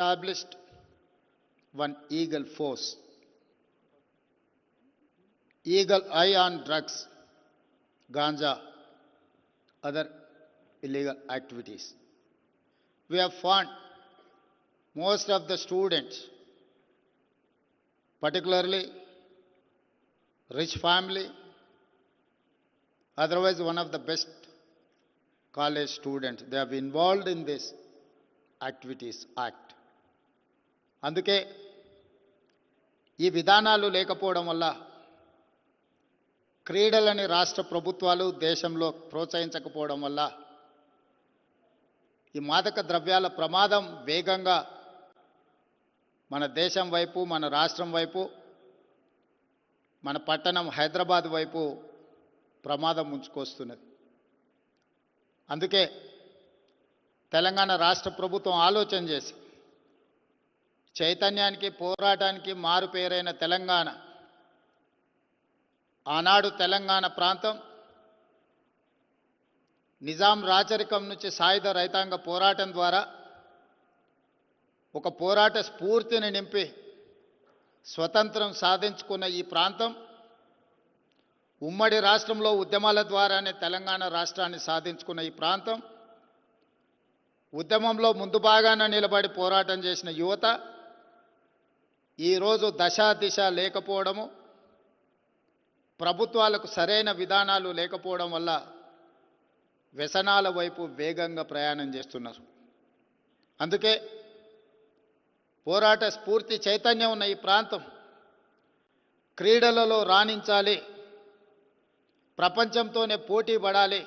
established one Eagle Force, Eagle Eye on drugs, ganja, other illegal activities. We have found most of the students, particularly rich family, otherwise one of the best college students, they have involved in this activities act. అందుకే ఈ విధానాలు లేకపోవడం వల్ల క్రీడలని రాష్ట్ర ప్రభుత్వాలు దేశంలో ప్రోత్సహించకపోవడం వల్ల ఈ మాదక ద్రవ్యాల ప్రమాదం వేగంగా మన దేశం వైపు, మన రాష్ట్రం వైపు, మన పట్టణం హైదరాబాద్ వైపు ప్రమాదం ముంచుకొస్తున్నది. అందుకే తెలంగాణ రాష్ట్ర ప్రభుత్వం ఆలోచన చేసి చైతన్యానికి, పోరాటానికి మారు పేరైన తెలంగాణ, ఆనాడు తెలంగాణ ప్రాంతం నిజాం రాచరికం నుంచి సాయుధ రైతాంగ పోరాటం ద్వారా ఒక పోరాట స్ఫూర్తిని నింపి స్వతంత్రం సాధించుకున్న ఈ ప్రాంతం ఉమ్మడి రాష్ట్రంలో ఉద్యమాల ద్వారానే తెలంగాణ రాష్ట్రాన్ని సాధించుకున్న ఈ ప్రాంతం, ఉద్యమంలో ముందు భాగాన నిలబడి పోరాటం చేసిన యువత ఈరోజు దశా దిశ లేకపోవడము, ప్రభుత్వాలకు సరైన విధానాలు లేకపోవడం వల్ల వ్యసనాల వైపు వేగంగా ప్రయాణం చేస్తున్నారు. అందుకే పోరాట స్ఫూర్తి చైతన్యం ఉన్న ఈ ప్రాంతం క్రీడలలో రాణించాలి, ప్రపంచంతోనే పోటీ పడాలి,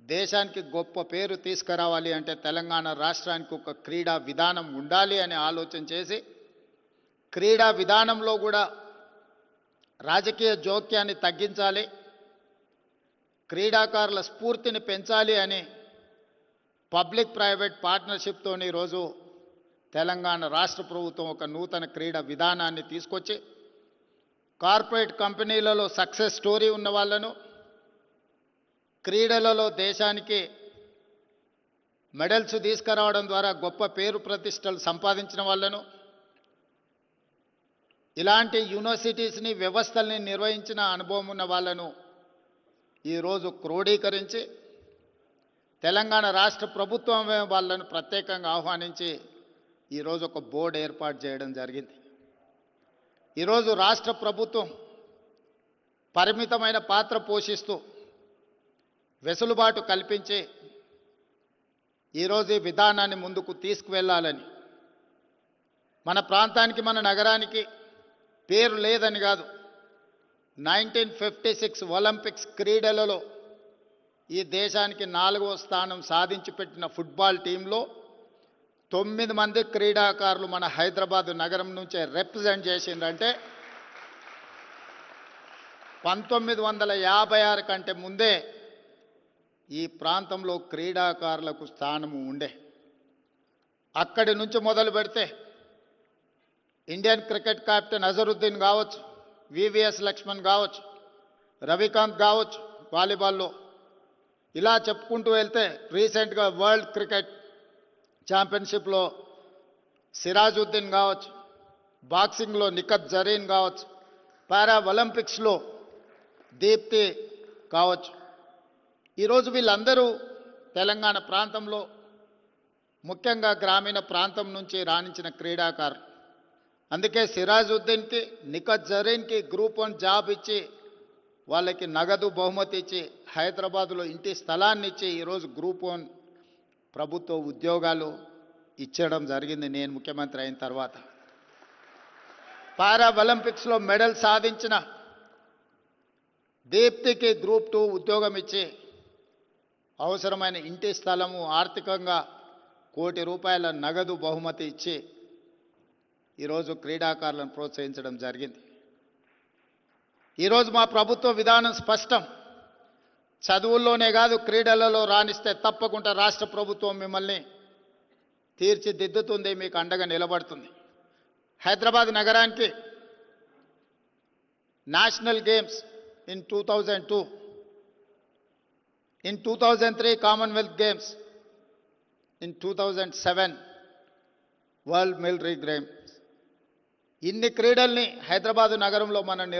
దేశానికి గొప్ప పేరు తీసుకురావాలి అంటే తెలంగాణ రాష్ట్రానికి ఒక క్రీడా విధానం ఉండాలి అని ఆలోచన చేసి క్రీడా విధానంలో కూడా రాజకీయ జోక్యాన్ని తగ్గించాలి, క్రీడాకారుల స్ఫూర్తిని పెంచాలి అని పబ్లిక్ ప్రైవేట్ పార్ట్నర్షిప్తో ఈరోజు తెలంగాణ రాష్ట్ర ప్రభుత్వం ఒక నూతన క్రీడా విధానాన్ని తీసుకొచ్చి కార్పొరేట్ కంపెనీలలో సక్సెస్ స్టోరీ ఉన్న వాళ్ళను, క్రీడలలో దేశానికి మెడల్స్ తీసుకురావడం ద్వారా గొప్ప పేరు ప్రతిష్టలు సంపాదించిన వాళ్ళను, ఇలాంటి యూనివర్సిటీస్ని, వ్యవస్థల్ని నిర్వహించిన అనుభవం ఉన్న వాళ్ళను ఈరోజు క్రోడీకరించి తెలంగాణ రాష్ట్ర ప్రభుత్వం వాళ్ళను ప్రత్యేకంగా ఆహ్వానించి ఈరోజు ఒక బోర్డు ఏర్పాటు చేయడం జరిగింది. ఈరోజు రాష్ట్ర ప్రభుత్వం పరిమితమైన పాత్ర పోషిస్తూ వెసులుబాటు కల్పించి ఈరోజు ఈ విధానాన్ని ముందుకు తీసుకువెళ్ళాలని, మన ప్రాంతానికి, మన నగరానికి పేరు లేదని కాదు, 1956 ఒలింపిక్స్ క్రీడలలో ఈ దేశానికి 4వ స్థానం సాధించి పెట్టిన ఫుట్బాల్ టీంలో 9 మంది క్రీడాకారులు మన హైదరాబాద్ నగరం నుంచే రిప్రజెంట్ చేసిందంటే 1956 కంటే ముందే ఈ ప్రాంతంలో క్రీడాకారులకు స్థానము ఉండే. అక్కడి నుంచి మొదలు పెడితే ఇండియన్ క్రికెట్ కెప్టెన్ అజరుద్దీన్ కావచ్చు, వివిఎస్ లక్ష్మణ్ కావచ్చు, రవికాంత్ కావచ్చు వాలీబాల్లో, ఇలా చెప్పుకుంటూ వెళ్తే రీసెంట్గా వరల్డ్ క్రికెట్ ఛాంపియన్షిప్లో సిరాజుద్దీన్ కావచ్చు, బాక్సింగ్లో నిఖత్ జరీన్ కావచ్చు, పారా ఒలింపిక్స్లో దీప్తి కావచ్చు. ఈరోజు వీళ్ళందరూ తెలంగాణ ప్రాంతంలో, ముఖ్యంగా గ్రామీణ ప్రాంతం నుంచి రాణించిన క్రీడాకారులు. అందుకే సిరాజుద్దీన్కి, నిఖత్ జరీన్కి గ్రూప్ 1 జాబ్ ఇచ్చి వాళ్ళకి నగదు బహుమతి ఇచ్చి హైదరాబాదులో ఇంటి స్థలాన్ని ఇచ్చి ఈరోజు గ్రూప్ 1 ప్రభుత్వ ఉద్యోగాలు ఇచ్చడం జరిగింది నేను ముఖ్యమంత్రి అయిన తర్వాత. పారా ఒలింపిక్స్లో మెడల్ సాధించిన దీప్తికి గ్రూప్ 2 ఉద్యోగం ఇచ్చి అవసరమైన ఇంటి స్థలము, ఆర్థికంగా ₹1 కోటి నగదు బహుమతి ఇచ్చి ఈరోజు క్రీడాకారులను ప్రోత్సహించడం జరిగింది. ఈరోజు మా ప్రభుత్వ విధానం స్పష్టం. చదువుల్లోనే కాదు, క్రీడలలో రాణిస్తే తప్పకుండా రాష్ట్ర ప్రభుత్వం మిమ్మల్ని తీర్చిదిద్దుతుంది, మీకు అండగా నిలబడుతుంది. హైదరాబాద్ నగరానికి national games in 2002, in 2003 Commonwealth Games, in 2007 world military games. ఇన్ని క్రీడల్ని హైదరాబాదు నగరంలో మనం